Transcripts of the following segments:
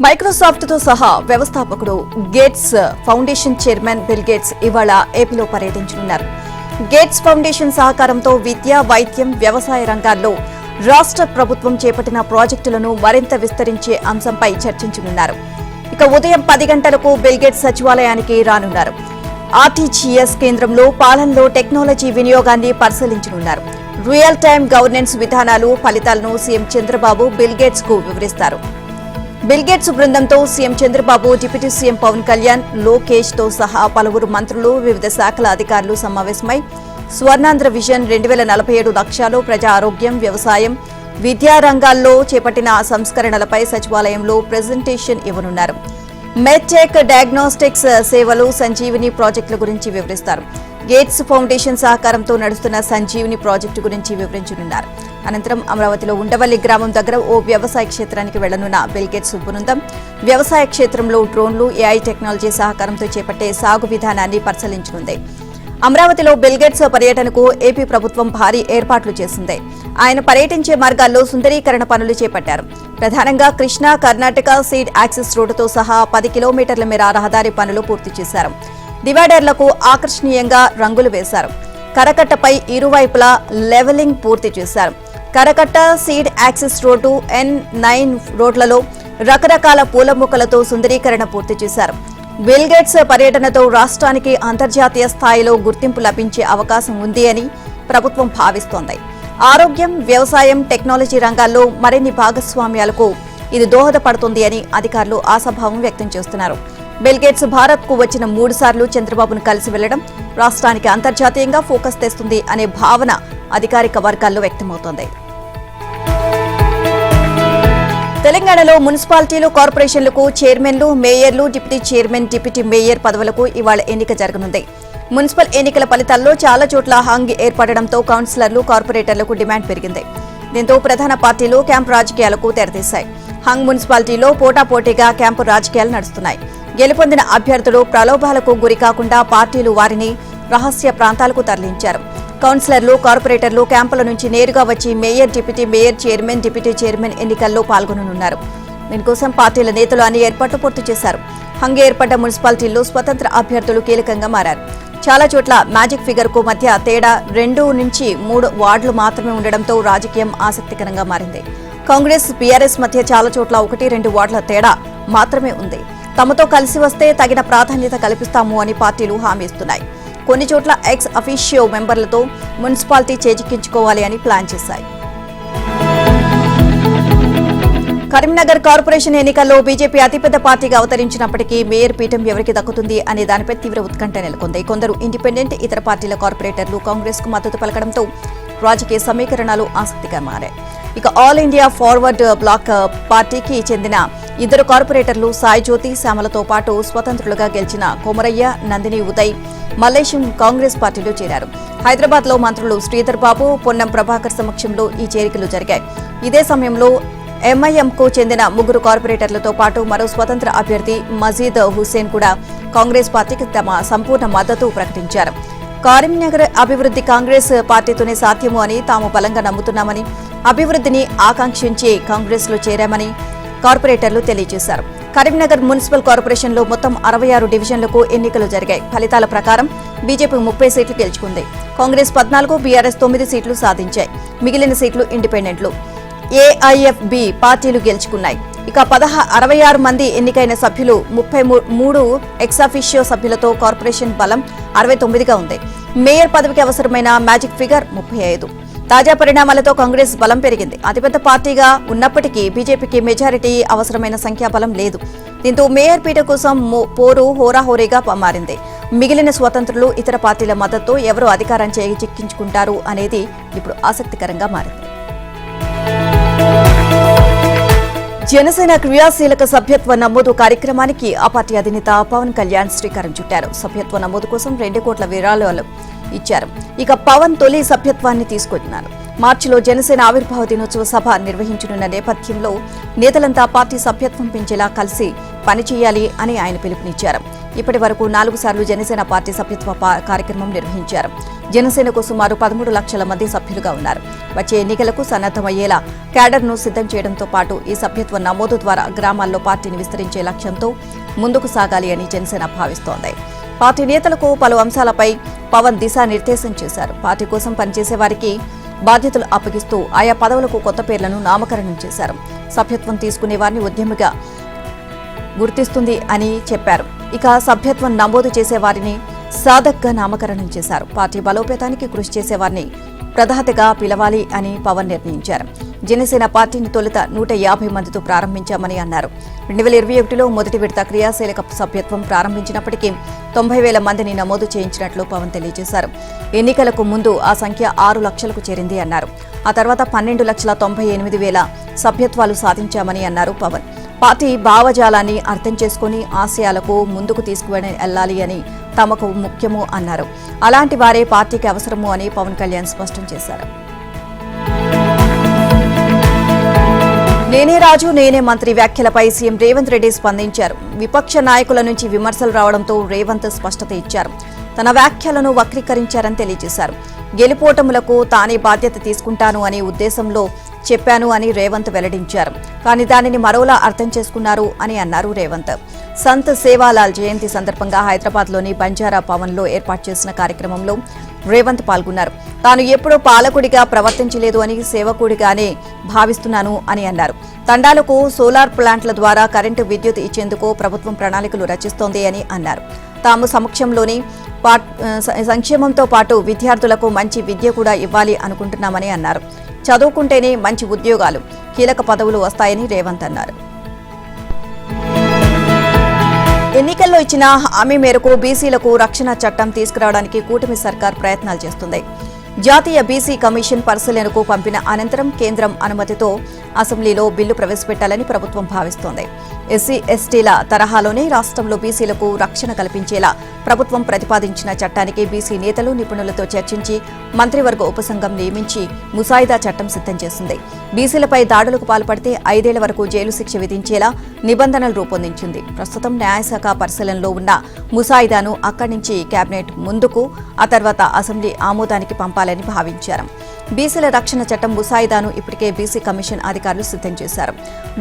Microsoft తో సహా వ్యవస్థాపకుడు gates foundation chairman bill gates ఇవాళ ఏపీలో పర్యటించనున్నారు. గేట్స్ ఫౌండేషన్ సహకారంతో విద్య, వైద్యం, వ్యవసాయ రంగాల్లో రాష్ట్ర ప్రభుత్వం చేపట్టిన ప్రాజెక్టులను మరింత విస్తరించే అంశంపై చర్చించనున్నారు. ఇక ఉదయం 10 గంటలకు బిల్ గేట్స్ సచివాలయానికి రానున్నారు. ఆర్టీజీఎస్ కేంద్రంలో పాలనలో టెక్నాలజీ వినియోగాన్ని పరిశీలించనున్నారు. రియల్ టైమ్ గవర్నెన్స్ విధానాలు, ఫలితాలను సీఎం చంద్రబాబు బిల్ గేట్స్ కు వివరిస్తారు. బిల్ గేట్స్ బృందంతో CM Chandrababu, deputy CM Pavan Kalyan, Lokesh తో సహా పలువురు మంత్రులు, వివిధ శాఖల అధికారులు సమావేశమై స్వర్ణాంధ్ర విజన్ 2047 లక్ష్యాలు, ప్రజా ఆరోగ్యం, వ్యవసాయం, విద్యా రంగాల్లో చేపట్టిన సంస్కరణలపై సచివాలయంలో ప్రెజెంటేషన్ ఇవ్వనున్నారు. మెడ్టెక్, డయాగ్నోస్టిక్స్ సేవలు, సంజీవిని ప్రాజెక్టుల గురించి వివరిస్తారు. గేట్స్ ఫౌండేషన్ సహకారంతో నడుస్తున్న సంజీవిని ప్రాజెక్టు గురించి వివరించనున్నారు. అనంతరం అమరావతిలో ఉండవల్లి గ్రామం దగ్గర ఓ వ్యవసాయ క్షేత్రానికి వెళ్లనున్న బిల్ గేట్స్ బృందం వ్యవసాయ క్షేత్రంలో డ్రోన్లు, ఏఐ టెక్నాలజీ సహకారంతో చేపట్టే సాగు విధానాన్ని పరిశీలించనుంది. అమరావతిలో బిల్ గేట్స్ పర్యటనకు ఏపీ ప్రభుత్వం భారీ ఏర్పాట్లు చేసింది. ఆయన పర్యటించే మార్గాల్లో సుందరీకరణ పనులు చేపట్టారు. ప్రధానంగా కృష్ణా కర్ణాటక సీడ్ యాక్సెస్ రోడ్డుతో సహా 10 కిలోమీటర్ల మేర రహదారి పనులు పూర్తి చేశారు. డివైడర్లకు ఆకర్షణీయంగా రంగులు వేశారు. కరకట్టపై ఇరువైపులా లెవెలింగ్ పూర్తి చేశారు. కరకట్ట, సీడ్ యాక్సెస్ రోడ్డు, N9 రోడ్లలో రకరకాల పూల మొక్కలతో సుందరీకరణ పూర్తి చేశారు. బిల్ గేట్స్ పర్యటనతో రాష్ట్రానికి అంతర్జాతీయ స్థాయిలో గుర్తింపు లభించే అవకాశం ఉంది అని ప్రభుత్వం భావిస్తోంది. ఆరోగ్యం, వ్యవసాయం, టెక్నాలజీ రంగాల్లో మరిన్ని భాగస్వామ్యాలకు ఇది దోహదపడుతుంది అని అధికారులు ఆశాభావం వ్యక్తం చేస్తున్నారు. బిల్ గేట్స్ భారత్ కు వచ్చిన 3 సార్లు చంద్రబాబును కలిసి వెళ్లడం రాష్ట్రానికి అంతర్జాతీయంగా ఫోకస్ తెస్తుంది అనే భావన అధికారిక వర్గాల్లో వ్యక్తమవుతోంది. తెలంగాణలో మున్సిపాలిటీలు, కార్పొరేషన్లకు చైర్మన్లు, మేయర్లు, డిప్యూటీ చైర్మన్, డిప్యూటీ మేయర్ పదవులకు ఇవాళ ఎన్నిక జరగనుంది. మున్సిపల్ ఎన్నికల ఫలితాల్లో చాలా చోట్ల హంగ్ ఏర్పడడంతో కౌన్సిలర్లు, కార్పొరేటర్లకు డిమాండ్ పెరిగింది. దీంతో ప్రధాన పార్టీలు క్యాంపు రాజకీయాలకు తెరతీశాయి. హంగ్ మున్సిపాలిటీలో పోటాపోటీగా క్యాంపు రాజకీయాలు నడుస్తున్నాయి. గెలుపొందిన అభ్యర్థులు ప్రలోభాలకు గురికాకుండా పార్టీలు వారిని రహస్య ప్రాంతాలకు తరలించారు. కౌన్సిలర్లు, కార్పొరేటర్లు క్యాంపుల నుంచి నేరుగా వచ్చి mayor, deputy mayor, chairman, deputy chairman ఎన్నికల్లో పాల్గొననున్నారు. దీనికోసం పార్టీల నేతలు అన్ని ఏర్పాట్లు పూర్తి చేశారు. హంగ్ ఏర్పడ్డ మున్సిపాలిటీల్లో స్వతంత్ర అభ్యర్థులు కీలకంగా మారారు. చాలా చోట్ల మ్యాజిక్ ఫిగర్ కు మధ్య తేడా 2 నుంచి 3 వార్డులు మాత్రమే ఉండడంతో రాజకీయం ఆసక్తికరంగా మారింది. కాంగ్రెస్, బీఆర్ఎస్ మధ్య చాలా చోట్ల 1-2 వార్డుల తేడా మాత్రమే ఉంది. తమతో కలిసి వస్తే తగిన ప్రాధాన్యత కల్పిస్తాము అని పార్టీలు హామీ ఇస్తున్నాయి. కొన్ని చోట్ల ఎక్స్ అఫీషియో మెంబర్లతో మున్సిపాలిటీ చేజిక్కించుకోవాలి అని ప్లాన్ చేశాయి. కరీంనగర్ కార్పొరేషన్ ఎన్నికల్లో బీజేపీ అతిపెద్ద పార్టీగా అవతరించినప్పటికీ మేయర్ పీఠం ఎవరికి దక్కుతుంది అనే దానిపై తీవ్ర ఉత్కంఠ నెలకొంది. కొందరు ఇండిపెండెంట్, ఇతర పార్టీల కార్పొరేటర్లు కాంగ్రెస్ కు మద్దతు పలకడంతో రాజకీయ సమీకరణాలు ఆసక్తిగా మారాయి. ఇక ఆల్ ఇండియా ఫార్వర్డ్ బ్లాక్ పార్టీకి చెందిన 2 కార్పొరేటర్లు సాయి జ్యోతి, శ్యామలతో పాటు స్వతంత్రులుగా గెలిచిన కొమరయ్య, నందిని ఉదయ్, మల్లేశం కాంగ్రెస్ పార్టీలో చేరారు. హైదరాబాద్ లో మంత్రులు శ్రీధర్ బాబు, పొన్నం ప్రభాకర్ సమక్షంలో ఈ చేరికలు జరిగాయి. ఇదే సమయంలో ఎంఐఎంకు చెందిన 3 కార్పొరేటర్లతో పాటు మరో స్వతంత్ర అభ్యర్థి మజీద్ హుస్సేన్ కూడా కాంగ్రెస్ పార్టీకి తమ సంపూర్ణ మద్దతు ప్రకటించారు. కరీంనగర్ అభివృద్ధి కాంగ్రెస్ పార్టీతోనే సాధ్యము అని తాము బలంగా నమ్ముతున్నామని, అభివృద్ధిని ఆకాంక్షించి కాంగ్రెస్ లో చేరామని కార్పొరేటర్లు తెలియజేశారు. కరీంనగర్ మున్సిపల్ కార్పొరేషన్లో మొత్తం 66 డివిజన్లకు ఎన్నికలు జరిగాయి. ఫలితాల ప్రకారం బీజేపీ 30 సీట్లు గెలుచుకుంది. కాంగ్రెస్ 14, బీఆర్ఎస్ 9 సీట్లు సాధించాయి. మిగిలిన సీట్లు ఇండిపెండెంట్లు, ఏఐఎఫ్బి పార్టీలు గెలుచుకున్నాయి. ఇక 66 మంది ఎన్నికైన సభ్యులు, 33 ఎక్సాఫిషియో సభ్యులతో కార్పొరేషన్ బలం 69గా ఉంది. మేయర్ పదవికి అవసరమైన మ్యాజిక్ ఫిగర్ 35. తాజా పరిణామాలతో కాంగ్రెస్ బలం పెరిగింది. అతిపెద్ద పార్టీగా ఉన్నప్పటికీ బీజేపీకి మెజారిటీ అవసరమైన సంఖ్యాబలం లేదు. దీంతో మేయర్ పీఠ కోసం పోరు హోరాహోరీగా మారింది. మిగిలిన స్వతంత్రులు, ఇతర పార్టీల మద్దతు ఎవరు అధికారం చిక్కించుకుంటారు అనేది ఇప్పుడు ఆసక్తికరంగా మారింది. జనసేన క్రియాశీలక సభ్యత్వ నమోదు కార్యక్రమానికి ఆ పార్టీ అధినేత పవన్ కళ్యాణ్ శ్రీకారం చుట్టారు. సభ్యత్వ నమోదు కోసం 2 కోట్ల విరాళాలు ఇచ్చారు. ఇక పవన్ తొలి సభ్యత్వాన్ని తీసుకుంటున్నారు. మార్చిలో జనసేన ఆవిర్భావ దినోత్సవ సభ నిర్వహించనున్న నేపథ్యంలో నేతలంతా పార్టీ సభ్యత్వం పెంచేలా కలిసి పనిచేయాలి అని ఆయన పిలుపునిచ్చారు. ఇప్పటి వరకు 4 సార్లు జనసేన పార్టీ సభ్యత్వ కార్యక్రమం నిర్వహించారు. జనసేనకు సుమారు 13 లక్షల మంది సభ్యులుగా ఉన్నారు. వచ్చే ఎన్నికలకు సన్నద్దమయ్యేలా క్యాడర్ను సిద్ధం చేయడంతో పాటు ఈ సభ్యత్వ నమోదు ద్వారా గ్రామాల్లో పార్టీని విస్తరించే లక్ష్యంతో ముందుకు సాగాలి అని జనసేన భావిస్తోంది. పార్టీ నేతలకు పలు అంశాలపై పవన్ దిశానిర్దేశం చేశారు. పార్టీ కోసం పనిచేసే వారికి బాధ్యతలు అప్పగిస్తూ ఆయా పదవులకు కొత్త పేర్లను నామకరణం చేశారు. సభ్యత్వం తీసుకునే వారిని ఉద్యమిగా గుర్తిస్తుంది అని చెప్పారు. ఇక సభ్యత్వం నమోదు చేసే వారిని సాధక్గా నామకరణం చేశారు. పార్టీ బలోపేతానికి కృషి చేసేవారిని ప్రధాతగా పిలవాలి అని పవన్ నిర్ణయించారు. జనసేన పార్టీని తొలుత 150 మందితో ప్రారంభించామని అన్నారు. 2021లో మొదటి విడత క్రియాశీలక సభ్యత్వం ప్రారంభించినప్పటికీ 90,000 మందిని నమోదు చేయించినట్లు పవన్ తెలియజేశారు. ఎన్నికలకు ముందు ఆ సంఖ్య 6 లక్షలకు చేరింది అన్నారు. ఆ తర్వాత 12,98,000 సభ్యత్వాలు సాధించామని అన్నారు పవన్. పార్టీ భావజాలాన్ని అర్థం చేసుకుని ఆశయాలకు ముందుకు తీసుకువెళ్లాలి అని తమకు ముఖ్యము అన్నారు. అలాంటి వారే పార్టీకి అవసరము అని పవన్ కళ్యాణ్ స్పష్టం చేశారు. నేనే రాజు నేనే మంత్రి వ్యాఖ్యలపై సీఎం రేవంత్ రెడ్డి స్పందించారు. విపక్ష నాయకుల నుంచి విమర్శలు రావడంతో రేవంత్ స్పష్టత ఇచ్చారు. తన వ్యాఖ్యలను వక్రీకరించారని తెలియజేశారు. గెలుపోటములకు తానే బాధ్యత తీసుకుంటాను అనే ఉద్దేశంలో చెప్పాను అని రేవంత్ వెల్లడించారు. కానీ దానిని మరోలా అర్థం చేసుకున్నారు అని అన్నారు రేవంత్. సంత్ సేవాలాల్ జయంతి సందర్భంగా హైదరాబాద్లోని బంజారా భవన్లో ఏర్పాటు చేసిన కార్యక్రమంలో రేవంత్ పాల్గొన్నారు. తాను ఎప్పుడూ పాలకుడిగా ప్రవర్తించలేదు అని సేవకుడిగానే భావిస్తున్నాను అని అన్నారు. తండాలకు సోలార్ ప్లాంట్ల ద్వారా కరెంటు విద్యుత్ ఇచ్చేందుకు ప్రభుత్వం ప్రణాళికలు రచిస్తోంది అని అన్నారు. తాము సంక్షేమంతో పాటు విద్యార్థులకు మంచి విద్య కూడా ఇవ్వాలి అనుకుంటున్నామని అన్నారు. చదువుకుంటేనే మంచి ఉద్యోగాలు, కీలక పదవులు వస్తాయని రేవంత్ అన్నారు. ఎన్నికల్లో ఇచ్చిన హామీ మేరకు బీసీలకు రక్షణ చట్టం తీసుకురావడానికి కూటమి సర్కార్ ప్రయత్నాలు చేస్తుంది. జాతీయ బీసీ కమిషన్ పరిశీలనకు పంపిన అనంతరం కేంద్రం అనుమతితో అసెంబ్లీలో బిల్లు ప్రవేశపెట్టాలని ప్రభుత్వం భావిస్తోంది. ఎస్సీ ఎస్టీల తరహాలోనే రాష్ట్రంలో బీసీలకు రక్షణ కల్పించేలా ప్రభుత్వం ప్రతిపాదించిన చట్టానికి బీసీ నేతలు నిపుణులతో చర్చించి మంత్రివర్గ ఉపసంఘం నియమించి ముసాయిదా చట్టం సిద్ధం చేసింది. బీసీలపై దాడులకు పాల్పడితే 5 ఏళ్ల వరకు జైలు శిక్ష విధించేలా నిబంధనలు రూపొందించింది. ప్రస్తుతం న్యాయశాఖ పరిశీలనలో ఉన్న ముసాయిదాను అక్కడి నుంచి కేబినెట్ ముందుకు, ఆ తర్వాత అసెంబ్లీ ఆమోదానికి పంపాలని భావించారు. బీసీల రక్షణ చట్టం ముసాయిదాను ఇప్పటికే బీసీ కమిషన్ అధికారులు సిద్ధం చేశారు.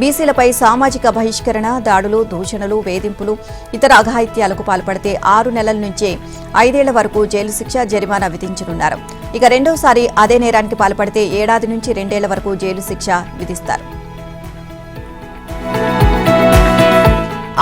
బీసీలపై సామాజిక బహిష్కరణ, దాడులు, దూషణలు, వేధింపులు, ఇతర అఘాయిత్యాలకు పాల్పడితే 6 నెలల నుంచే 5 ఏళ్ల వరకు జైలు శిక్ష, జరిమానా విధించనున్నారు. ఇక రెండోసారి అదే నేరానికి పాల్పడితే 1 ఏడాది నుంచి 2 ఏళ్ల వరకు జైలు శిక్ష విధిస్తారు.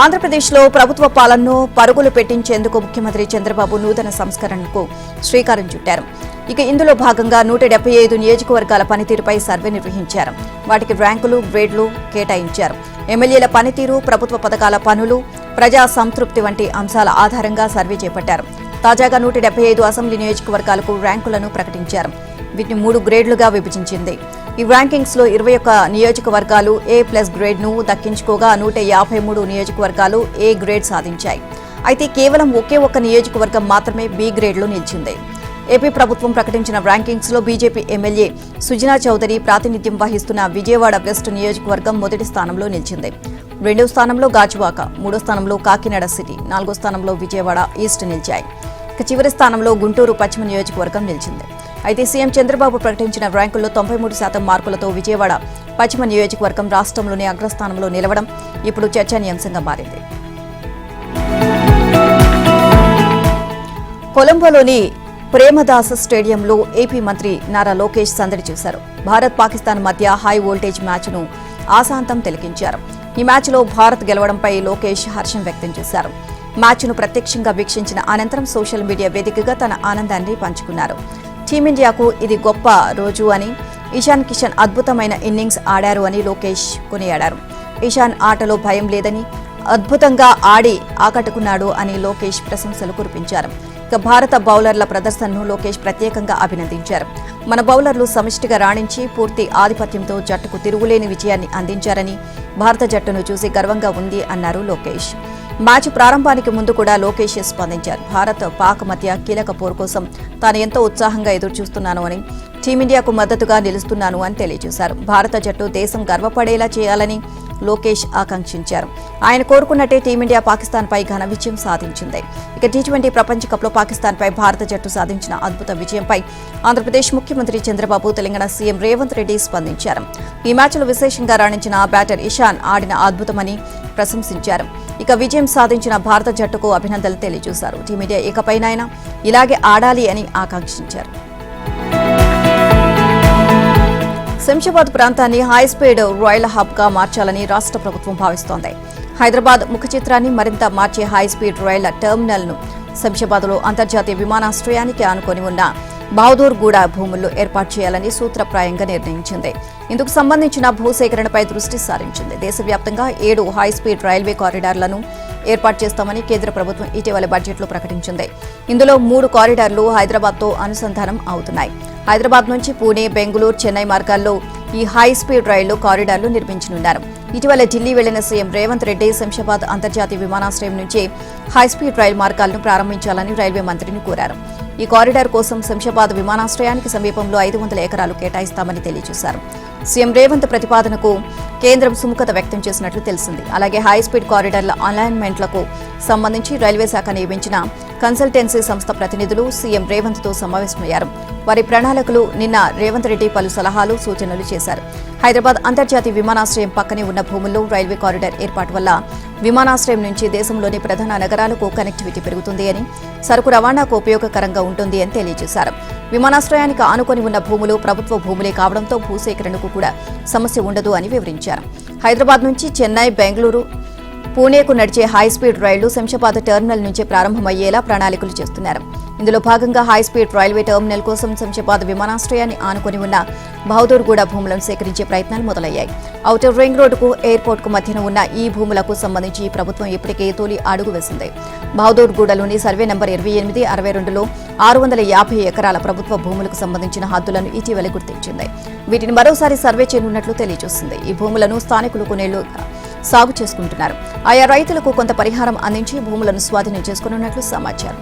ఆంధ్రప్రదేశ్లో ప్రభుత్వ పాలనను పరుగులు పెట్టించేందుకు ముఖ్యమంత్రి చంద్రబాబు నూతన సంస్కరణకు శ్రీకారం చుట్టారు. ఇక ఇందులో భాగంగా 175 నియోజకవర్గాల పనితీరుపై సర్వే నిర్వహించారు. వాటికి ర్యాంకులు, గ్రేడ్లు కేటాయించారు. ఎమ్మెల్యేల పనితీరు, ప్రభుత్వ పథకాల పనులు, ప్రజా సంతృప్తి వంటి అంశాల ఆధారంగా సర్వే చేపట్టారు. తాజాగా 175 అసెంబ్లీ నియోజకవర్గాలకు ర్యాంకులను ప్రకటించారు. వీటిని 3 గ్రేడ్లుగా విభజించింది. ఈ ర్యాంకింగ్స్ లో 21 నియోజకవర్గాలు A+ గ్రేడ్ను దక్కించుకోగా 153 నియోజకవర్గాలు A గ్రేడ్ సాధించాయి. అయితే కేవలం ఒకే ఒక్క నియోజకవర్గం మాత్రమే B గ్రేడ్లో నిలిచింది. ఏపీ ప్రభుత్వం ప్రకటించిన ర్యాంకింగ్స్ లో బీజేపీ ఎమ్మెల్యే సుజనా చౌదరి ప్రాతినిధ్యం వహిస్తున్న విజయవాడ వెస్ట్ నియోజకవర్గం మొదటి స్థానంలో నిలిచింది. 2వ స్థానంలో గాజువాక, 3వ స్థానంలో కాకినాడ సిటీ, 4వ స్థానంలో విజయవాడ ఈస్ట్ నిలిచాయి. ఇక చివరి స్థానంలో గుంటూరు పశ్చిమ నియోజకవర్గం నిలిచింది. అయితే సీఎం చంద్రబాబు ప్రకటించిన ర్యాంకుల్లో 93% మార్కులతో విజయవాడ పశ్చిమ నియోజకవర్గం రాష్ట్రంలోని అగ్రస్థానంలో నిలవడం ఇప్పుడు చర్చనీయాంశంగా మారింది. కొలంబోలోని ప్రేమదాస స్టేడియంలో ఏపీ మంత్రి నారా లోకేష్ సందడి చేశారు. భారత్ పాకిస్తాన్ మధ్య హై వోల్టేజ్ మ్యాచ్ను ఆశాంతం తిలకించారు. ఈ మ్యాచ్లో భారత్ గెలవడంపై లోకేష్ హర్షం వ్యక్తం చేశారు. మ్యాచ్ను ప్రత్యక్షంగా వీక్షించిన అనంతరం సోషల్ మీడియా వేదికగా తన ఆనందాన్ని పంచుకున్నారు. టీమిండియాకు ఇది గొప్ప రోజు అని, ఇషాన్ కిషన్ అద్భుతమైన ఇన్నింగ్స్ ఆడారు అని లోకేష్ కొనియాడారు. ఇషాన్ ఆటలో భయం లేదని, అద్భుతంగా ఆడి ఆకట్టుకున్నాడు అని లోకేష్ ప్రశంసలు కురిపించారు. ఇక భారత బౌలర్ల ప్రదర్శనను లోకేష్ ప్రత్యేకంగా అభినందించారు. మన బౌలర్లు సమిష్టిగా రాణించి పూర్తి ఆధిపత్యంతో జట్టుకు తిరుగులేని విజయాన్ని అందించారని, భారత జట్టును చూసి గర్వంగా ఉంది అన్నారు లోకేష్. మ్యాచ్ ప్రారంభానికి ముందు కూడా లోకేష్ స్పందించారు. భారత్ పాక్ మధ్య కీలక పోరు కోసం తాను ఎంతో ఉత్సాహంగా ఎదురుచూస్తున్నాను అని, టీమిండియాకు మద్దతుగా నిలుస్తున్నాను అని తెలియజేశారు. భారత జట్టు దేశం గర్వపడేలా చేయాలని లోకేష్ ఆకాంక్షించారు. ఆయన కోరుకున్నట్టే టీమిండియా పాకిస్తాన్పై ఘన విజయం సాధించింది. ఇక టీ20 ప్రపంచ కప్లో పాకిస్తాన్పై భారత జట్టు సాధించిన అద్భుత విజయంపై ఆంధ్రప్రదేశ్ ముఖ్యమంత్రి చంద్రబాబు, తెలంగాణ సీఎం రేవంత్ రెడ్డి స్పందించారు. ఈ మ్యాచ్లో విశేషంగా రాణించిన బ్యాటర్ ఇషాన్ ఆడిన అద్భుతమని ప్రశంసించారు. ఇక విజయం సాధించిన భారత జట్టుకు అభినందనలు తెలియజేశారు. టీమిండియా ఇకపైనైనా ఇలాగే ఆడాలి అని ఆకాంక్షించారు. శంషాబాద్ ప్రాంతాన్ని హైస్పీడ్ రైళ్ల హబ్గా మార్చాలని రాష్ట్ర ప్రభుత్వం భావిస్తోంది. హైదరాబాద్ ముఖ చిత్రాన్ని మరింత మార్చే హైస్పీడ్ రైళ్ల టెర్మినల్ను శంషాబాద్లో అంతర్జాతీయ విమానాశ్రయానికి ఆనుకొని ఉన్న బహదూర్గూడ భూముల్లో ఏర్పాటు చేయాలని సూత్రప్రాయంగా నిర్ణయించింది. ఇందుకు సంబంధించిన భూసేకరణపై దృష్టి సారించింది. దేశవ్యాప్తంగా 7 హైస్పీడ్ రైల్వే కారిడార్లను ఏర్పాటు చేస్తామని కేంద్ర ప్రభుత్వం ఇటీవల బడ్జెట్లో ప్రకటించింది. ఇందులో 3 కారిడార్లు హైదరాబాద్తో అనుసంధానం అవుతున్నాయి. హైదరాబాద్ నుంచి పూణే, బెంగళూరు, చెన్నై మార్గాల్లో ఈ హైస్పీడ్ రైళ్లు కారిడార్లు నిర్మించనున్నారు. ఇటీవల ఢిల్లీ వెళ్లిన సీఎం రేవంత్ రెడ్డి శంషాబాద్ అంతర్జాతీయ విమానాశ్రయం నుంచి హైస్పీడ్ రైలు మార్గాలను ప్రారంభించాలని రైల్వే మంత్రిని కోరారు. ఈ కారిడార్ కోసం శంషాబాద్ విమానాశ్రయానికి సమీపంలో 500 ఎకరాలు కేటాయిస్తామని తెలియజేశారు. సీఎం రేవంత్ ప్రతిపాదనకు కేంద్రం సుముఖత వ్యక్తం చేసినట్లు తెలిసింది. అలాగే హైస్పీడ్ కారిడార్ల అలైన్మెంట్లకు సంబంధించి రైల్వే శాఖ నియమించిన కన్సల్టెన్సీ సంస్థ ప్రతినిధులు సీఎం రేవంత్తో సమావేశమయ్యారు. వారి ప్రణాళికలు నిన్న రేవంత్ రెడ్డి పలు సలహాలు, సూచనలు చేశారు. హైదరాబాద్ అంతర్జాతీయ విమానాశ్రయం పక్కనే ఉన్న భూముల్లో రైల్వే కారిడార్ ఏర్పాటు వల్ల విమానాశ్రయం నుంచి దేశంలోని ప్రధాన నగరాలకు కనెక్టివిటీ పెరుగుతుంది అని, సరుకు రవాణాకు ఉపయోగకరంగా ఉంటుంది అని తెలియజేశారు. విమానాశ్రయానికి ఆనుకొని ఉన్న భూములు ప్రభుత్వ భూములే కావడంతో భూసేకరణకు కూడా సమస్య ఉండదు అని వివరించారు. హైదరాబాద్ నుంచి చెన్నై, బెంగళూరు, పూణేకు నడిచే హైస్పీడ్ రైళ్లు శంషాబాద్ టెర్మినల్ నుంచే ప్రారంభమయ్యేలా ప్రణాళికలు చేస్తున్నారు. ఇందులో భాగంగా హైస్పీడ్ రైల్వే టెర్మినల్ కోసం శంషాబాద్ విమానాశ్రయాన్ని ఆనుకొని ఉన్న బహదూర్గూడ భూములను సేకరించే ప్రయత్నాలు మొదలయ్యాయి. ఔటర్ రింగ్ రోడ్డుకు, ఎయిర్పోర్టుకు మధ్యన ఉన్న ఈ భూములకు సంబంధించి ప్రభుత్వం ఇప్పటికే తొలి అడుగు వేసింది. బహదూర్గూడలోని సర్వే నంబర్ 28, 62లో 650 ఎకరాల ప్రభుత్వ భూములకు సంబంధించిన హద్దులను ఇటీవల గుర్తించింది. వీటిని మరోసారి సర్వే చేయనున్నట్లు తెలియజేస్తుంది. ఈ భూములను స్థానికులు కొన్నేళ్లుగా సాగు చేసుకుంటున్నారు. ఆయా రైతులకు కొంత పరిహారం అందించి భూములను స్వాధీనం చేసుకున్నట్లు సమాచారం.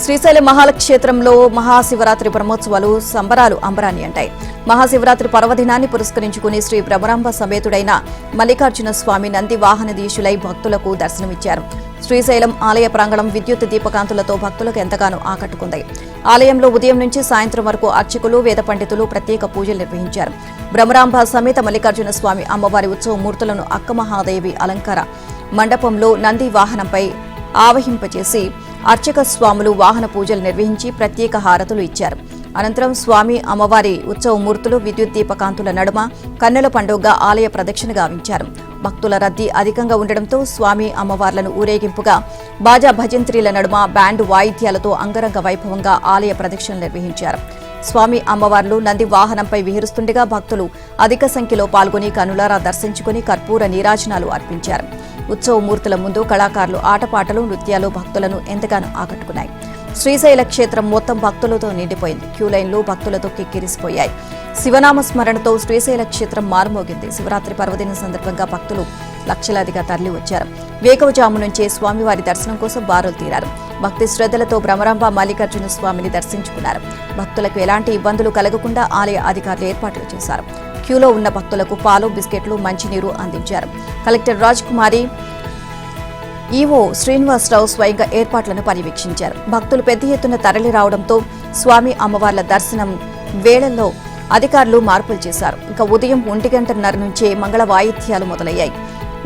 శ్రీశైలం మహాక్షేత్రంలో మహాశివరాత్రి బ్రహ్మోత్సవాలు సంబరాలు అంబరాన్ని అంటాయి. మహాశివరాత్రి పర్వదినాన్ని పురస్కరించుకుని శ్రీ బ్రహ్మరాంబ సమేతుడైన మల్లికార్జున స్వామి నంది వాహనదీశులై భక్తులకు దర్శనమిచ్చారు. శ్రీశైలం ఆలయ ప్రాంగణం విద్యుత్ దీపకాంతులతో భక్తులకు ఎంతగానో ఆకట్టుకుంది. ఆలయంలో ఉదయం నుంచి సాయంత్రం వరకు అర్చకులు, వేద పండితులు ప్రత్యేక పూజలు నిర్వహించారు. బ్రహ్మరాంబ సమేత మల్లికార్జున స్వామి అమ్మవారి ఉత్సవ మూర్తులను అక్కమహాదేవి అలంకార మండపంలో నంది వాహనంపై ఆవహింపచేసి అర్చక స్వాములు వాహన పూజలు నిర్వహించి ప్రత్యేక హారతులు ఇచ్చారు. అనంతరం స్వామి అమ్మవారి ఉత్సవ మూర్తులు విద్యుత్ దీపకాంతుల నడుమ కన్నుల పండుగగా ఆలయ ప్రదక్షిణ గావించారు. భక్తుల రద్దీ అధికంగా ఉండడంతో స్వామి అమ్మవార్లను ఊరేగింపుగా బాజా భజంత్రీల నడుమ బ్యాండ్ వాయిద్యాలతో అంగరంగ వైభవంగా ఆలయ ప్రదక్షిణలు నిర్వహించారు. స్వామి అమ్మవార్లు నంది వాహనంపై విహరిస్తుండగా భక్తులు అధిక సంఖ్యలో పాల్గొని కనులారా దర్శించుకుని కర్పూర నీరాజనాలు అర్పించారు. ఉత్సవ మూర్తుల ముందు కళాకారులు ఆటపాటలు, నృత్యాలు భక్తులను ఎంతగానో ఆకట్టుకున్నాయి. శ్రీశైల క్షేత్రం మొత్తం భక్తులతో నిండిపోయింది. క్యూలైన్లు భక్తులతో కిక్కిరిసిపోయాయి. శివనామ స్మరణతో శ్రీశైల క్షేత్రం మారుమోగింది. శివరాత్రి పర్వదినం సందర్భంగా భక్తులు లక్షలాదిగా తరలి వచ్చారు. వేకువజాము నుంచే స్వామివారి దర్శనం కోసం బారులు తీరారు. భక్తి శ్రద్ధలతో భ్రమరాంబ మల్లికార్జున స్వామిని దర్శించుకున్నారు. భక్తులకు ఎలాంటి ఇబ్బందులు కలగకుండా ఆలయ అధికారులు ఏర్పాట్లు చేశారు. క్యూలో ఉన్న భక్తులకు పాలు, బిస్కెట్లు, మంచినీరు అందించారు. కలెక్టర్ రాజ్కుమారి, ఈవో శ్రీనివాసరావు స్వయంగా ఏర్పాట్లను పర్యవేక్షించారు. భక్తులు పెద్ద ఎత్తున తరలి రావడంతో స్వామి అమ్మవార్ల దర్శనం వేళల్లో అధికారులు మార్పులు చేశారు. ఇక ఉదయం 1:30 నుంచే మంగళ వాయిద్యాలు మొదలయ్యాయి.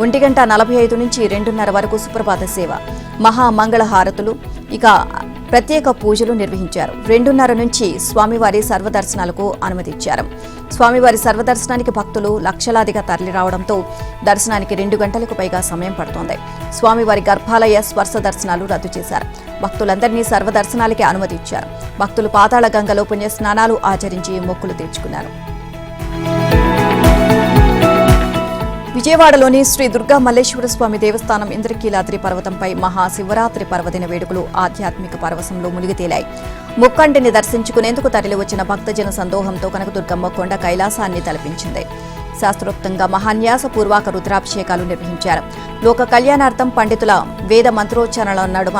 1:45 నుంచి 2:30 వరకు సుప్రభాత సేవ, మహామంగళ హారతులు, ఇక ప్రత్యేక పూజలు నిర్వహించారు. 2:30 నుంచి స్వామివారి సర్వదర్శనాలకు అనుమతిచ్చారు. స్వామివారి సర్వదర్శనానికి భక్తులు లక్షలాదిగా తరలి రావడంతో దర్శనానికి 2 గంటలకు పైగా సమయం పడుతోంది. స్వామివారి గర్భాలయ స్పర్శ దర్శనాలు రద్దు చేశారు. భక్తులందరినీ సర్వదర్శనాలకి అనుమతి ఇచ్చారు. భక్తులు పాతాళ గంగలో పుణ్య స్నానాలు ఆచరించి మొక్కులు తీర్చుకున్నారు. విజయవాడలోని శ్రీ దుర్గా మల్లేశ్వర స్వామి దేవస్థానం ఇంద్రకీలాద్రి పర్వతంపై మహాశివరాత్రి పర్వదిన వేడుకలు ఆధ్యాత్మిక పరవశంలో మునిగితేలాయి. ముక్కంటిని దర్శించుకునేందుకు తరలివచ్చిన భక్తజన సందోహంతో కనకదుర్గమ్మ కొండ కైలాసాన్ని తలపించింది. శాస్త్రోక్తంగా మహాన్యాసపూర్వక రుద్రాభిషేకాలు నిర్వహించారు. లోక కళ్యాణార్థం పండితుల వేద మంత్రోచ్చారణల నడుమ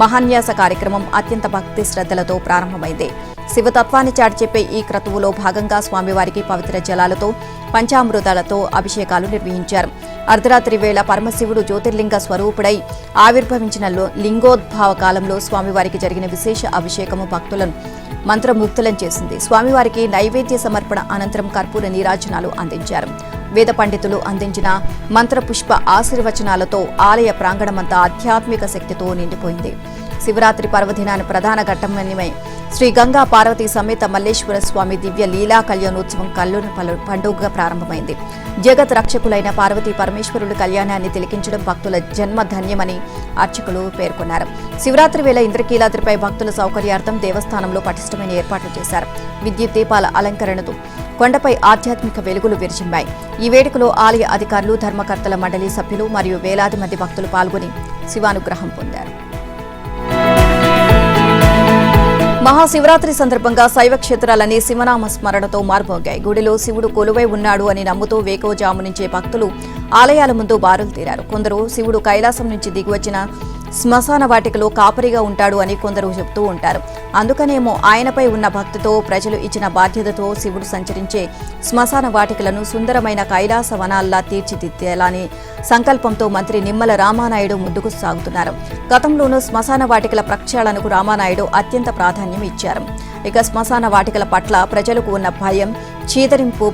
మహాన్యాస కార్యక్రమం అత్యంత భక్తి శ్రద్ధలతో ప్రారంభమైంది. శివతత్వాన్ని చాటి చెప్పే ఈ క్రతువులో భాగంగా స్వామివారికి పవిత్ర జలాలతో పంచామృతాలతో అభిషేకాలు నిర్వహించారు. అర్ధరాత్రి వేళ పరమశివుడు జ్యోతిర్లింగ స్వరూపుడై ఆవిర్భవించిన లింగోద్భావ కాలంలో స్వామివారికి జరిగిన విశేష అభిషేకము భక్తులను మంత్రముగ్ధులను చేసింది. స్వామివారికి నైవేద్య సమర్పణ అనంతరం కర్పూర నీరాజనాలు అందించారు. వేద పండితులు అందించిన మంత్రపుష్ప ఆశీర్వచనాలతో ఆలయ ప్రాంగణమంతా ఆధ్యాత్మిక శక్తితో నిండిపోయింది. శివరాత్రి పర్వదినాన్ని ప్రధాన ఘట్టమనిమై శ్రీ గంగా పార్వతీ సమేత మల్లేశ్వర స్వామి దివ్య లీలా కళ్యాణోత్సవం కల్లున పండుగగా ప్రారంభమైంది. జగత్ రక్షకులైన పార్వతీ పరమేశ్వరుల కళ్యాణాన్ని తిలకించడం భక్తుల జన్మధన్యమని అర్చకులు పేర్కొన్నారు. శివరాత్రి వేళ ఇంద్రకీలాద్రిపై భక్తుల సౌకర్యార్థం దేవస్థానంలో పటిష్టమైన ఏర్పాట్లు చేశారు. విద్యుత్ దీపాల అలంకరణతో కొండపై ఆధ్యాత్మిక వెలుగులు విరిజిమ్మాయి. ఈ వేడుకలో ఆలయ అధికారులు, ధర్మకర్తల మండలి సభ్యులు మరియు వేలాది మంది భక్తులు పాల్గొని శివానుగ్రహం పొందారు. మహాశివరాత్రి సందర్భంగా శైవ క్షేత్రాలన్నీ శివనామ స్మరణతో మార్మోగాయి. గుడిలో శివుడు కొలువై ఉన్నాడు అని నమ్ముతూ వేకోజాము నుంచే భక్తులు ఆలయాల ముందు బారులు తీరారు. కొందరు శివుడు కైలాసం నుంచి దిగివచ్చిన శ్మశాన వాటికలో కాపరిగా ఉంటాడు అని కొందరు చెబుతూ ఉంటారు. అందుకనేమో ఆయనపై ఉన్న భక్తితో ప్రజలు ఇచ్చిన బాధ్యతతో శివుడు సంచరించే శ్మశాన వాటికలను సుందరమైన కైలాస వనాల్లా తీర్చిదిద్దేలాని సంకల్పంతో మంత్రి నిమ్మల రామానాయుడు ముందుకు సాగుతున్నారు. గతంలోనూ శ్మశాన వాటికల ప్రక్షాళనకు రామానాయుడు అత్యంత ప్రాధాన్యం ఇచ్చారు. ఇక శ్మశాన వాటికల పట్ల ప్రజలకు ఉన్న భయం, చీదరింపు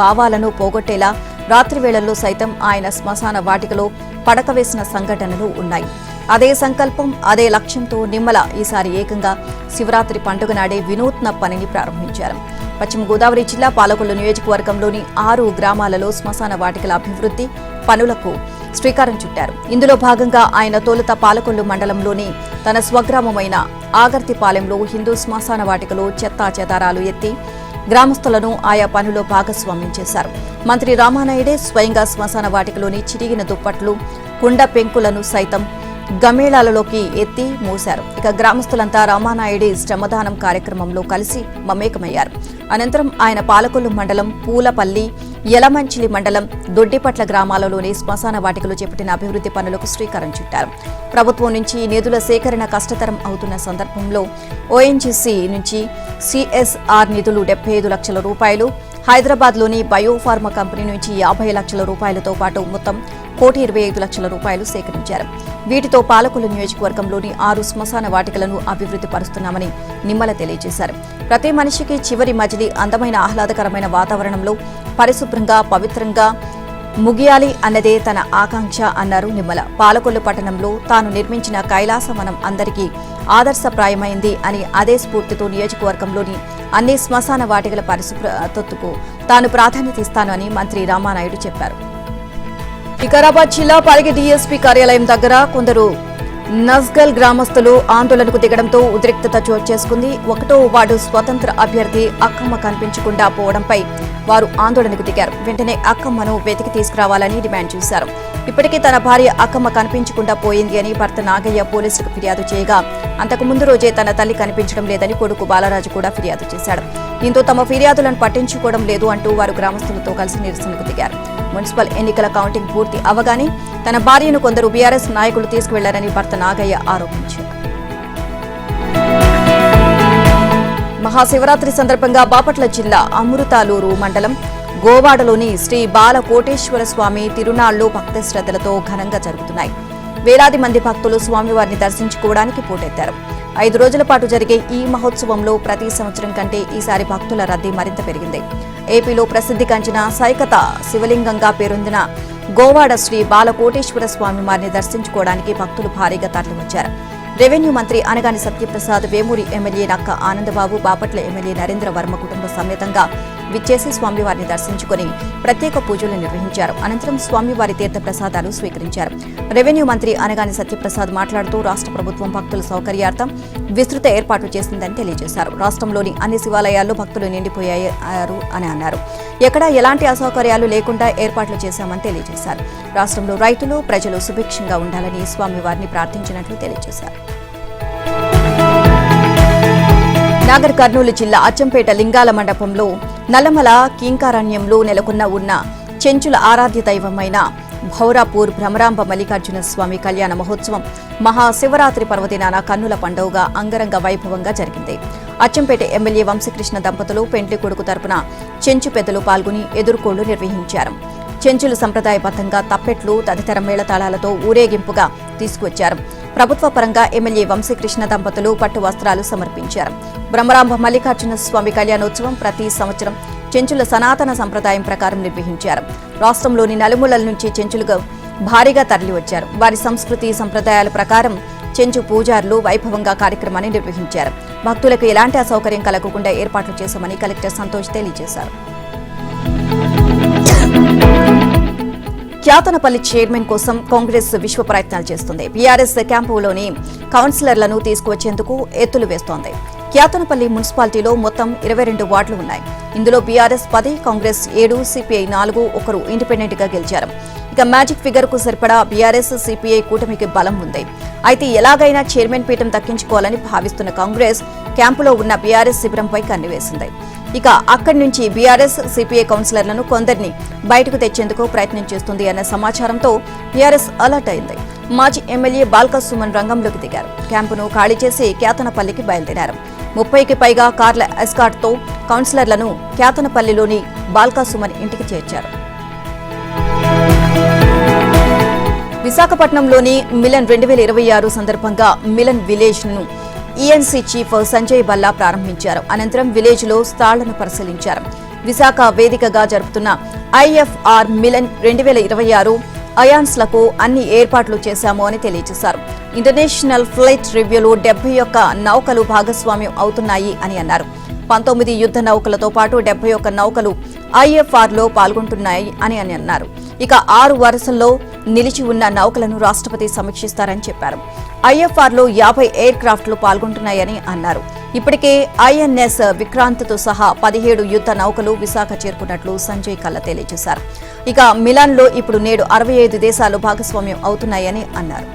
భావాలను పోగొట్టేలా రాత్రి వేళల్లో సైతం ఆయన శ్మశాన వాటికలో పడక వేసిన సంఘటనలు ఉన్నాయి. అదే సంకల్పం, అదే లక్ష్యంతో నిమ్మల ఈసారి ఏకంగా శివరాత్రి పండుగ నాడే వినూత్న పనిని ప్రారంభించారు. పశ్చిమ గోదావరి జిల్లా పాలకొల్లు నియోజకవర్గంలోని 6 గ్రామాలలో శ్మశాన వాటికల అభివృద్ధి పనులకు శ్రీకారం చుట్టారు. ఇందులో భాగంగా ఆయన తొలుత పాలకొల్లు మండలంలోని తన స్వగ్రామమైన ఆగర్తిపాలెంలో హిందూ శ్మశాన వాటికలో చెత్తా చెదారాలు ఎత్తి గ్రామస్తులను ఆయా పనులో భాగస్వామ్యం చేశారు. మంత్రి రామానాయుడే స్వయంగా శ్మశాన వాటికలోని చిరిగిన దుప్పట్లు, కుండ పెంకులను సైతం గమేళాలలోకి ఎత్తి మూశారు. ఇక గ్రామస్తులంతా రామానాయుడి శ్రమదానం కార్యక్రమంలో కలిసి మమేకమయ్యారు. అనంతరం ఆయన పాలకొల్లు మండలం పూలపల్లి, యలమంచిలి మండలం దొడ్డిపట్ల గ్రామాలలోని శ్మశాన వాటికలు చేపట్టిన అభివృద్ధి పనులకు శ్రీకారం చుట్టారు. ప్రభుత్వం నుంచి నిధుల సేకరణ కష్టతరం అవుతున్న సందర్భంలో ఓఎన్జీసీ నుంచి సిఎస్ఆర్ నిధులు 75 లక్షల రూపాయలు, హైదరాబాద్లోని బయోఫార్మా కంపెనీ నుంచి 50 లక్షల రూపాయలతో పాటు మొత్తం 1,25 లక్షల రూపాయలు సేకరించారు. వీటితో పాలకొల్లు నియోజకవర్గంలోని 6 శ్మశాన వాటికలను అభివృద్ధి పరుస్తున్నామని నిమ్మల తెలియజేశారు. ప్రతి మనిషికి చివరి మజిలీ అందమైన ఆహ్లాదకరమైన వాతావరణంలో పరిశుభ్రంగా, పవిత్రంగా ముగియాలి అన్నదే తన ఆకాంక్ష అన్నారు నిమ్మల. పాలకొల్లు పట్టణంలో తాను నిర్మించిన కైలాసవనం అందరికీ ఆదర్శప్రాయమైంది అని అదే స్ఫూర్తితో నియోజకవర్గంలోని అన్ని శ్మశాన వాటికల పరిశుభ్రతకు తాను ప్రాధాన్యత ఇస్తాను అని మంత్రి రామానాయుడు చెప్పారు. వికారాబాద్ జిల్లా పరిగి డీఎస్పీ కార్యాలయం దగ్గర కొందరు నస్గల్ గ్రామస్తులు ఆందోళనకు దిగడంతో ఉద్రిక్తత చోటు చేసుకుంది. 1వ వార్డు స్వతంత్ర అభ్యర్థి అక్కమ్మ కనిపించకుండా పోవడంపై వారు ఆందోళనకు దిగారు. వెంటనే అక్కమ్మను వెతికి తీసుకురావాలని డిమాండ్ చేశారు. ఇప్పటికే తన భార్య అక్కమ్మ కనిపించకుండా పోయింది అని భర్త నాగయ్య పోలీసులకు ఫిర్యాదు చేయగా, అంతకు ముందు రోజే తన తల్లి కనిపించడం లేదని కొడుకు బాలరాజు కూడా ఫిర్యాదు చేశాడు. దీంతో తమ ఫిర్యాదులను పట్టించుకోవడం లేదు అంటూ వారు గ్రామస్తులతో కలిసి నిరసనకు దిగారు. మున్సిపల్ ఎన్నికల కౌంటింగ్ పూర్తి అవగానే తన భార్యను కొందరు బీఆర్ఎస్ నాయకులు తీసుకువెళ్లారని భర్త నాగయ్య ఆరోపించారు. మహాశివరాత్రి సందర్భంగా బాపట్ల జిల్లా అమృతాలూరు మండలం గోవాడలోని శ్రీ బాలకోటేశ్వర స్వామి తిరునాళ్లు భక్తి శ్రద్ధలతో ఘనంగా జరుగుతున్నాయి. వేలాది మంది భక్తులు స్వామివారిని దర్శించుకోవడానికి పోటెత్తారు. 5 రోజుల పాటు జరిగే ఈ మహోత్సవంలో ప్రతి సంవత్సరం కంటే ఈసారి భక్తుల రద్దీ మరింత పెరిగింది. ఏపీలో ప్రసిద్ధిగాంచిన సైకత శివలింగంగా పేరొందిన గోవాడ శ్రీ బాలకోటేశ్వర స్వామి వారిని దర్శించుకోవడానికి భక్తులు భారీగా తరలివచ్చారు. రెవెన్యూ మంత్రి అనగాని సత్యప్రసాద్, వేమూరి ఎమ్మెల్యే నక్క ఆనందబాబు, బాపట్ల ఎమ్మెల్యే నరేంద్ర వర్మ కుటుంబ సమేతంగా విచ్చేసి స్వామివారిని దర్శించుకుని ప్రత్యేక పూజలు నిర్వహించారు. అనంతరం స్వామివారి తీర్థ ప్రసాదాలు స్వీకరించారు. రెవెన్యూ మంత్రి అనగాని సత్యప్రసాద్ మాట్లాడుతూ రాష్ట్ర ప్రభుత్వం భక్తుల సౌకర్యార్థం విస్తృత ఏర్పాట్లు చేసిందని తెలియజేశారు. రాష్ట్రంలోని అన్ని శివాలయాల్లో భక్తులు నిండిపోయారు అని అన్నారు. ఎక్కడా ఎలాంటి అసౌకర్యాలు లేకుండా ఏర్పాట్లు చేశామని తెలియజేశారు. రాష్ట్రంలో రైతులు, ప్రజలు సుభిక్షంగా ఉండాలని స్వామివారిని ప్రార్థించినట్లు తెలియజేశారు. నాగర్ కర్నూలు జిల్లా అచ్చంపేట లింగాల మండపంలో నల్లమల కీంకారణ్యంలో నెలకొన్న ఉన్న చెంచుల ఆరాధ్య దైవమైన భౌరాపూర్ భ్రమరాంబ మల్లికార్జున స్వామి కళ్యాణ మహోత్సవం మహాశివరాత్రి పర్వదినాన కన్నుల పండుగగా అంగరంగ వైభవంగా జరిగింది. అచ్చంపేట ఎమ్మెల్యే వంశీకృష్ణ దంపతులు పెండ్లి కొడుకు తరపున చెంచు పెద్దలు పాల్గొని ఎదుర్కోళ్లు నిర్వహించారు. చెంచులు సంప్రదాయబద్దంగా తప్పెట్లు తదితర మేళతాళాలతో ఊరేగింపుగా తీసుకువచ్చారు. ప్రభుత్వ పరంగా ఎమ్మెల్యే వంశీకృష్ణ దంపతులు పట్టు వస్త్రాలు సమర్పించారు. బ్రహ్మరాంబ మల్లికార్జున స్వామి కళ్యాణోత్సవం ప్రతి సంవత్సరం చెంచుల సనాతన సంప్రదాయం ప్రకారం నిర్వహించారు. రాష్ట్రంలోని నలుమూలల నుంచి చెంచులుగా భారీగా తరలివచ్చారు. వారి సంస్కృతి సంప్రదాయాల ప్రకారం చెంచు పూజారులు వైభవంగా కార్యక్రమాన్ని నిర్వహించారు. భక్తులకు ఎలాంటి అసౌకర్యం కలగకుండా ఏర్పాట్లు చేశామని కలెక్టర్ సంతోష్ తెలియజేశారు. క్యాతనపల్లి చైర్మన్ కోసం కాంగ్రెస్ విశ్వ ప్రయత్నాలు చేస్తుంది. బీఆర్ఎస్ క్యాంపులోని కౌన్సిలర్లను తీసుకువచ్చేందుకు ఎత్తులు వేస్తోంది. క్యాతనపల్లి మున్సిపాలిటీలో మొత్తం 22 వార్డులు ఉన్నాయి. ఇందులో బీఆర్ఎస్ 10, కాంగ్రెస్ 7, సిపిఐ 4, ఒకరు ఇండిపెండెంట్ గా గెలిచారు. ఇక మ్యాజిక్ ఫిగర్ కు సరిపడా బీఆర్ఎస్ సిపిఐ కూటమికి బలం ఉంది. అయితే ఎలాగైనా చైర్మన్ పీఠం దక్కించుకోవాలని భావిస్తున్న కాంగ్రెస్ క్యాంపులో ఉన్న బీఆర్ఎస్ శిబిరంపై కన్నువేసింది. ఇక అక్కడి నుంచి బీఆర్ఎస్ సిపిఐ కౌన్సిలర్లను కొందరిని బయటకు తెచ్చేందుకు ప్రయత్నం చేస్తుంది అన్న సమాచారంతో బీఆర్ఎస్ అలర్ట్ అయింది. మాజీ ఎమ్మెల్యే బాల్కా సుమన్ రంగంలోకి దిగారు. క్యాంపును ఖాళీ చేసి క్యాతనపల్లికి బయలుదేరారు. 30కి పైగా కార్ల ఎస్కార్ట్తో కౌన్సిలర్లను క్యాతనపల్లిలోని బాల్కా సుమన్ ఇంటికి చేర్చారు. విశాఖపట్నంలోని మిలన్ 2026 సందర్భంగా మిలన్ విలేజ్ ను ఈఎన్సీ చీఫ్ సంజయ్ బల్లా ప్రారంభించారు. అనంతరం విలేజ్ లో స్టాళ్లను పరిశీలించారు. విశాఖ వేదికగా జరుపుతున్న ఐఎఫ్ఆర్ మిలన్ 2026 అయాన్స్లకు అన్ని ఏర్పాట్లు చేశాము అని తెలియజేశారు. ఇంటర్నేషనల్ ఫ్లైట్ రివ్యూలో 71 నౌకలు భాగస్వామ్యం అవుతున్నాయి అని అన్నారు. 19 యుద్ధ నౌకలతో పాటు 71 నౌకలు ఐఎఫ్ఆర్ లో పాల్గొంటున్నాయి అని అన్నారు. ఇక 6 వరుసల్లో నిలిచి ఉన్న నౌకలను రాష్ట్రపతి సమీక్షిస్తారని చెప్పారు. ఐఎఫ్ఆర్ లో 50 ఎయిర్ క్రాఫ్ట్లు పాల్గొంటున్నాయని అన్నారు. ఇప్పటికే ఐఎన్ఎస్ విక్రాంత్తో సహా 17 యుద్ధ నౌకలు విశాఖ చేరుకున్నట్లు సంజయ్ కల్లా తెలియజేశారు. ఇక మిలాన్ లో ఇప్పుడు నేడు 65 దేశాలు భాగస్వామ్యం అవుతున్నాయని అన్నారు.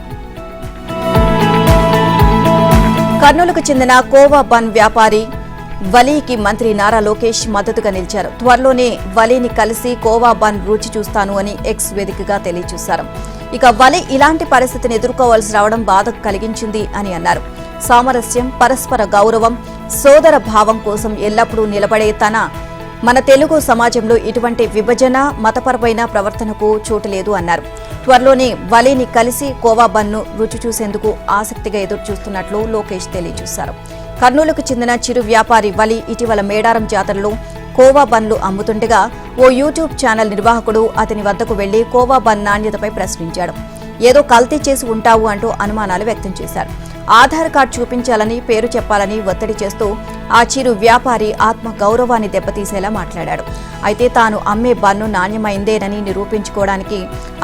కర్నూలుకు చెందిన కోవా బన్ వ్యాపారి వలీకి మంత్రి నారా లోకేష్ మద్దతుగా నిలిచారు. త్వరలోనే వలీని కలిసి కోవా బన్ రుచి చూస్తాను అని ఎక్స్ వేదికగా తెలియజేశారు. ఇక వలి ఇలాంటి పరిస్థితిని ఎదుర్కోవాల్సి రావడం బాధ కలిగించింది అని అన్నారు. సామరస్యం, పరస్పర గౌరవం, సోదర భావం కోసం ఎల్లప్పుడూ నిలబడే మన తెలుగు సమాజంలో ఇటువంటి విభజన, మతపరమైన ప్రవర్తనకు చోటు లేదు అన్నారు. త్వరలోనే వలీని కలిసి కోవా బన్ను రుచి చూసేందుకు ఆసక్తిగా ఎదురుచూస్తున్నట్లు లోకేష్ తెలియజేశారు. కర్నూలుకు చెందిన చిరు వ్యాపారి వలి ఇటీవల మేడారం జాతరలో కోవా బన్లు అమ్ముతుండగా ఓ యూట్యూబ్ ఛానల్ నిర్వాహకుడు అతని వద్దకు వెళ్లి కోవా బన్ నాణ్యతపై ప్రశ్నించాడు. ఏదో కల్తీ చేసి ఉంటావు అంటూ అనుమానాలు వ్యక్తం చేశారు. ఆధార్ కార్డు చూపించాలని, పేరు చెప్పాలని ఒత్తిడి చేస్తూ ఆ చిరు వ్యాపారి ఆత్మ గౌరవాన్ని దెబ్బతీసేలా మాట్లాడాడు. అయితే తాను అమ్మే బన్ను నాణ్యమైందేనని నిరూపించుకోవడానికి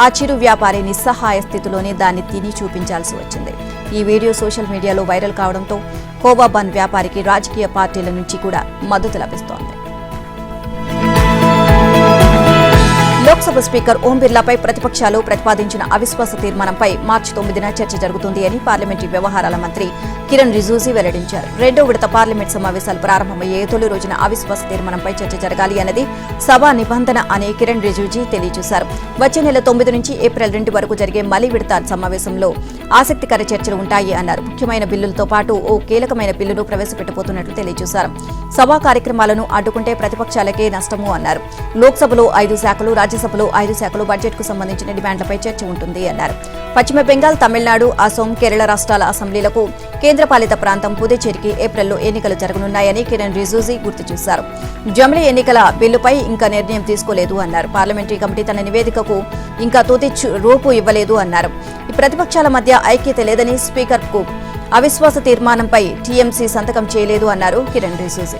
ఆ చిరు వ్యాపారి నిస్సహాయ స్థితిలోనే దాన్ని తిని చూపించాల్సి వచ్చింది. ఈ వీడియో సోషల్ మీడియాలో వైరల్ కావడంతో కోవా బన్ వ్యాపారికి రాజకీయ పార్టీల నుంచి కూడా మద్దతు లభిస్తోంది. లోక్సభ స్పీకర్ ఓం బిర్లాపై ప్రతిపక్షాలు ప్రతిపాదించిన అవిశ్వాస తీర్మానంపై మార్చి 9న చర్చ జరుగుతుంది అని పార్లమెంటరీ వ్యవహారాల మంత్రి కిరణ్ రిజిజు వెల్లడించారు. 2వ విడత పార్లమెంట్ సమావేశాలు ప్రారంభమయ్యే తొలి రోజున అవిశ్వాస తీర్మానంపై చర్చ జరగాలి అన్నది సభా నిబంధన అని కిరణ్ రిజిజు తెలియజేశారు. వచ్చే నెల 9 నుంచి ఏప్రిల్ 2 వరకు జరిగే మలి విడత సమావేశంలో ఆసక్తికర చర్చలు ఉంటాయి అన్నారు. ముఖ్యమైన బిల్లులతో పాటు ఓ కీలకమైన బిల్లును ప్రవేశపెట్టబోతున్నట్లు తెలియజేశారు. సభా కార్యక్రమాలను అడ్డుకుంటే ప్రతిపక్షాలకే నష్టము అన్నారు. లోక్సభలో 5 శాఖలు, రాజ్యసభలో 5 శాఖలు బడ్జెట్కు సంబంధించిన డిమాండ్లపై చర్చ ఉంటుంది అన్నారు. పశ్చిమ బెంగాల్, తమిళనాడు, అసోం, కేరళ రాష్ట్రాల అసెంబ్లీలకు, కేంద్రపాలిత ప్రాంతం పుదుచ్చేరికి ఏప్రిల్లో ఎన్నికలు జరగనున్నాయని కిరణ్ రిజిజు గుర్తు చేశారు. జమిలీ ఎన్నికల బిల్లుపై ఇంకా నిర్ణయం తీసుకోలేదు అన్నారు. పార్లమెంటరీ కమిటీ తన నివేదికకు ఇంకా తుది రూపు ఇవ్వలేదు అన్నారు. ఈ ప్రతిపక్షాల మధ్య ఐక్యత లేదని, స్పీకర్కు అవిశ్వాస తీర్మానంపై టీఎంసీ సంతకం చేయలేదు అన్నారు కిరణ్ రిజిజు.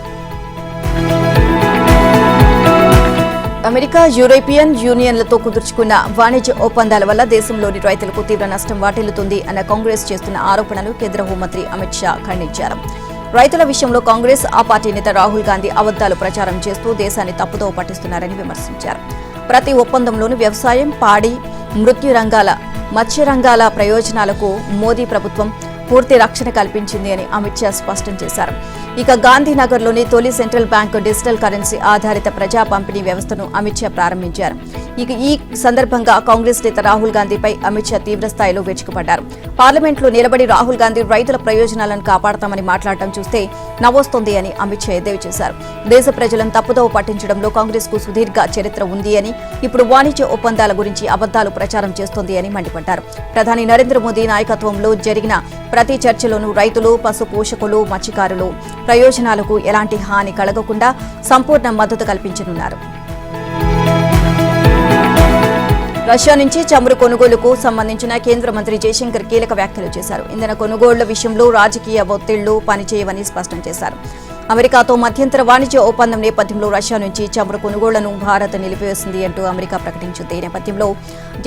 అమెరికా, యూరోపియన్ యూనియన్లతో కుదుర్చుకున్న వాణిజ్య ఒప్పందాల వల్ల దేశంలోని రైతులకు తీవ్ర నష్టం వాటిల్లుతుంది అన్న కాంగ్రెస్ చేస్తున్న ఆరోపణలు కేంద్ర హోంమంత్రి అమిత్ షా ఖండించారు. రైతుల విషయంలో కాంగ్రెస్, ఆ పార్టీ నేత రాహుల్ గాంధీ అబద్దాలు ప్రచారం చేస్తూ దేశాన్ని తప్పుదోవ పట్టిస్తున్నారని విమర్శించారు. ప్రతి ఒప్పందంలోనూ వ్యవసాయం, పాడి, మత్స్య రంగాల ప్రయోజనాలకు మోదీ ప్రభుత్వం పూర్తి రక్షణ కల్పించింది అని అమిత్ షా స్పష్టం చేశారు. ఇక గాంధీనగర్లోని తొలి సెంట్రల్ బ్యాంకు డిజిటల్ కరెన్సీ ఆధారిత ప్రజా పంపిణీ వ్యవస్థను అమిత్ షా ప్రారంభించారు. ఈ సందర్భంగా కాంగ్రెస్ నేత రాహుల్ గాంధీపై అమిత్ షా తీవ్రస్థాయిలో విరుచుకుపడ్డారు. పార్లమెంట్లో నిలబడి రాహుల్ గాంధీ రైతుల ప్రయోజనాలను కాపాడతామని మాట్లాడటం చూస్తే నవ్వొస్తోంది అని అమిత్ షా ఎద్దేవా చేశారు. దేశ ప్రజలను తప్పుదోవ పట్టించడంలో కాంగ్రెస్ కు సుదీర్ఘ చరిత్ర ఉంది అని, ఇప్పుడు వాణిజ్య ఒప్పందాల గురించి అబద్దాలు ప్రచారం చేస్తోంది అని మండిపడ్డారు. ప్రధాని నరేంద్ర మోదీ నాయకత్వంలో జరిగిన ప్రతి చర్చలోనూ రైతులు, పశు పోషకులు, మత్స్యకారులు ప్రయోజనాలకు ఎలాంటి హాని కలగకుండా సంపూర్ణ మద్దతు కల్పించనున్నారు. రష్యా నుంచి చమురు కొనుగోలుకు సంబంధించిన కేంద్ర మంత్రి జయశంకర్ కీలక వ్యాఖ్యలు చేశారు. ఇంధన కొనుగోళ్ల విషయంలో రాజకీయ ఒత్తిళ్లు పనిచేయవని స్పష్టం చేశారు. అమెరికాతో మధ్యంతర వాణిజ్య ఒప్పందం నేపథ్యంలో రష్యా నుంచి చమురు కొనుగోళ్లను భారత్ నిలిపివేసింది అంటూ అమెరికా ప్రకటించింది. ఈ నేపథ్యంలో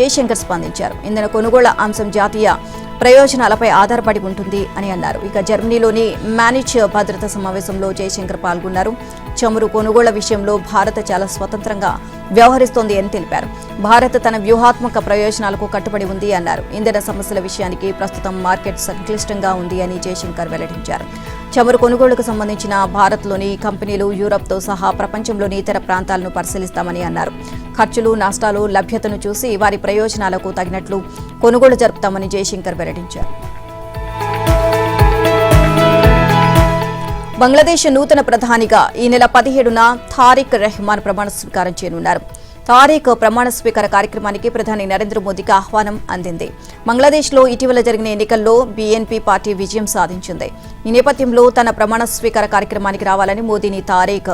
జయశంకర్ స్పందించారు. ఇంధన కొనుగోళ్ల అంశం జాతీయ ప్రయోజనాలపై ఆధారపడి ఉంటుంది అని అన్నారు. ఇక జర్మనీలోని మ్యానిచ్ భద్రతా సమావేశంలో జయశంకర్ పాల్గొన్నారు. చమురు కొనుగోళ్ల విషయంలో భారత్ చాలా స్వతంత్రంగా వ్యవహరిస్తోంది అని తెలిపారు. భారత్ తన వ్యూహాత్మక ప్రయోజనాలకు కట్టుబడి ఉంది అన్నారు. ఇంధన సమస్యల విషయానికి ప్రస్తుతం మార్కెట్ సంక్లిష్టంగా ఉంది అని జయశంకర్ వెల్లడించారు. చమురు కొనుగోలుకు సంబంధించిన భారత్లోని కంపెనీలు యూరప్తో సహా ప్రపంచంలోని ఇతర ప్రాంతాలను పరిశీలిస్తామని అన్నారు. ఖర్చులు, నష్టాలు, లభ్యతను చూసి వారి ప్రయోజనాలకు తగినట్లు కొనుగోలు జరుపుతామని జయశంకర్ వెల్లడించారు. బంగ్లాదేశ్ నూతన ప్రధానిగా ఈ నెల 17న తారిక్ రెహమాన్ ప్రమాణ స్వీకారం చేయనున్నారు. తారిక్ ప్రమాణ స్వీకార కార్యక్రమానికి ప్రధాని నరేంద్ర మోదీకి ఆహ్వానం అందింది. బంగ్లాదేశ్లో ఇటీవల జరిగిన ఎన్నికల్లో బీఎన్పీ పార్టీ విజయం సాధించింది. ఈ నేపథ్యంలో తన ప్రమాణ స్వీకార కార్యక్రమానికి రావాలని మోదీని తారిక్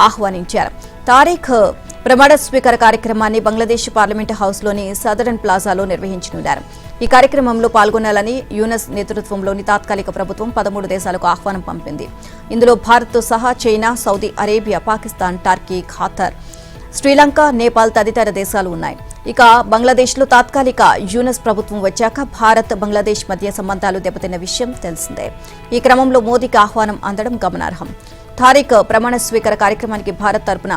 ఆహ్వానించారు. తారిక్ ప్రమాణ స్వీకార కార్యక్రమాన్ని బంగ్లాదేశ్ పార్లమెంట్ హౌస్లోని సదరన్ ప్లాజాలో నిర్వహించనున్నారు. ఈ కార్యక్రమంలో పాల్గొనాలని యూనస్ నేతృత్వంలోని తాత్కాలిక ప్రభుత్వం 13 దేశాలకు ఆహ్వానం పంపింది. ఇందులో భారత్తో సహా China, Saudi Arabia, Pakistan, Turkey, Qatar, Sri Lanka, Nepal తదితర దేశాలు ఉన్నాయి. ఇక బంగ్లాదేశ్లో తాత్కాలిక యూనస్ ప్రభుత్వం వచ్చాక భారత్, బంగ్లాదేశ్ మధ్య సంబంధాలు దెబ్బతిన్న విషయం తెలిసిందే. ఈ క్రమంలో మోదీకి ఆహ్వానం అందడం గమనార్హం. తారిక్ ప్రమాణ స్వీకార కార్యక్రమానికి భారత్ తరపున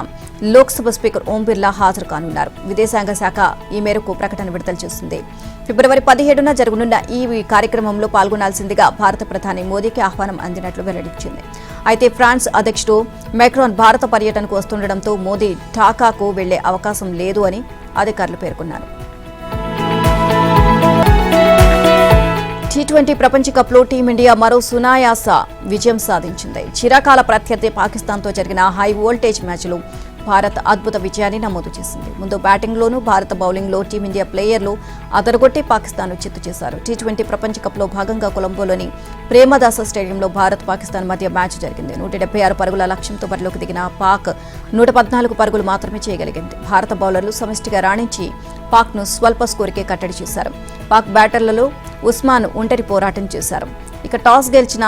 లోక్సభ స్పీకర్ ఓం బిర్లా హాజరు కానున్నారు. విదేశాంగ శాఖ ఈ మేరకు ప్రకటన విడుదల చేసింది. ఫిబ్రవరి 17న జరగనున్న ఈ కార్యక్రమంలో పాల్గొనాల్సిందిగా భారత ప్రధాని మోదీకి ఆహ్వానం అందినట్లు వెల్లడించింది. అయితే ఫ్రాన్స్ అధ్యక్షుడు మెక్రాన్ భారత పర్యటనకు వస్తుండటంతో మోదీ ఢాకాకు వెళ్లే అవకాశం లేదు అని అధికారులు పేర్కొన్నారు. టీ20 ప్రపంచ కప్లో టీమిండియా మరో సునాయాస విజయం సాధించింది. చిరకాల ప్రత్యర్థి పాకిస్తాన్తో జరిగిన హై వోల్టేజ్ మ్యాచ్లో భారత్ అద్భుత విజయాన్ని నమోదు చేసింది. ముందు బ్యాటింగ్లోనూ భారత బౌలింగ్లో టీమిండియా ప్లేయర్లు అదరగొట్టి పాకిస్తాన్ను చిత్తు చేశారు. టీ20 ప్రపంచ కప్లో భాగంగా కొలంబోలోని ప్రేమదాస స్టేడియంలో భారత్, పాకిస్తాన్ మధ్య మ్యాచ్ జరిగింది. 176 పరుగుల లక్ష్యంతో బరిలోకి దిగిన పాక్ 114 పరుగులు మాత్రమే చేయగలిగింది. భారత బౌలర్లు సమిష్టిగా రాణించి పాక్ను స్వల్ప స్కోరుకే కట్టడి చేశారు. పాక్ బ్యాటర్లలో ఉస్మాన్ ఒంటరి పోరాటం చేశారు. ఇక టాస్ గెలిచిన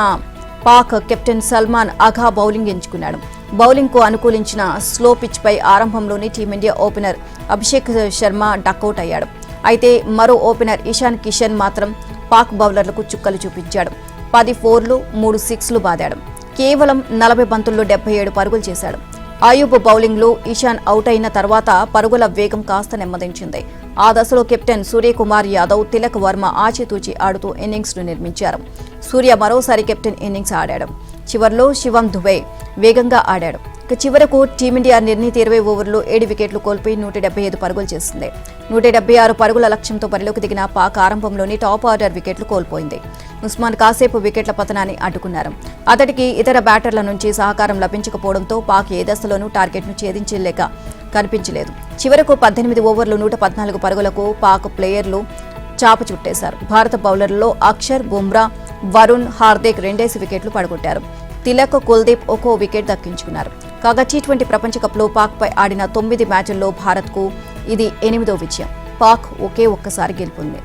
పాక్ కెప్టెన్ సల్మాన్ అఘా బౌలింగ్ ఎంచుకున్నాడు. బౌలింగ్ కు అనుకూలించిన స్లో పిచ్ పై ఆరంభంలోనే team India opener Abhishek Sharma duck out అయ్యాడు. అయితే మరో ఓపెనర్ ఇషాన్ కిషన్ మాత్రం పాక్ బౌలర్లకు చుక్కలు చూపించాడు. 10 4లు 3 6లు బాదాడు. కేవలం 40 బంతుల్లో 77 పరుగులు చేశాడు. అయూబ్ బౌలింగ్లో ఇషాన్ అవుట్ అయిన తర్వాత పరుగుల వేగం కాస్త నెమ్మదించింది. ఆ దశలో కెప్టెన్ సూర్యకుమార్ యాదవ్, తిలక్ వర్మ ఆచితూచి ఆడుతూ ఇన్నింగ్స్ను నిర్మించారు. సూర్య మరోసారి కెప్టెన్ ఇన్నింగ్స్ ఆడాడు. చివర్లో శివం దుబే వేగంగా ఆడాడు. చివరకు టీమిండియా నిర్ణీత 20 ఓవర్లో 7 వికెట్లు కోల్పోయి 175 పరుగులు చేసింది. 176 పరుగుల లక్ష్యంతో బరిలోకి దిగిన పాక్ ఆరంభంలోని టాప్ ఆర్డర్ వికెట్లు కోల్పోయింది. ఉస్మాన్ కాసేపు వికెట్ల పతనాన్ని అడ్డుకున్నారు. అతడికి ఇతర బ్యాటర్ల నుంచి సహకారం లభించకపోవడంతో పాక్ ఏ దశలోనూ టార్గెట్ను ఛేదించలేక కనిపించలేదు. చివరకు 18 ఓవర్లు 114 పరుగులకు పాక్ ప్లేయర్లు చాప చుట్టేశారు. భారత బౌలర్లలో అక్షర్, బుమ్రా, వరుణ్, హార్దిక్ 2 వికెట్లు పడగొట్టారు. తిలక్, కుల్దీప్ ఒక్కో వికెట్ దక్కించుకున్నారు. కాగా టీ20 ప్రపంచ కప్లో పాక్పై ఆడిన 9 మ్యాచ్ల్లో భారత్కు ఇది 8వ విజయం. పాక్ ఒకే ఒక్కసారి గెలుపొంది.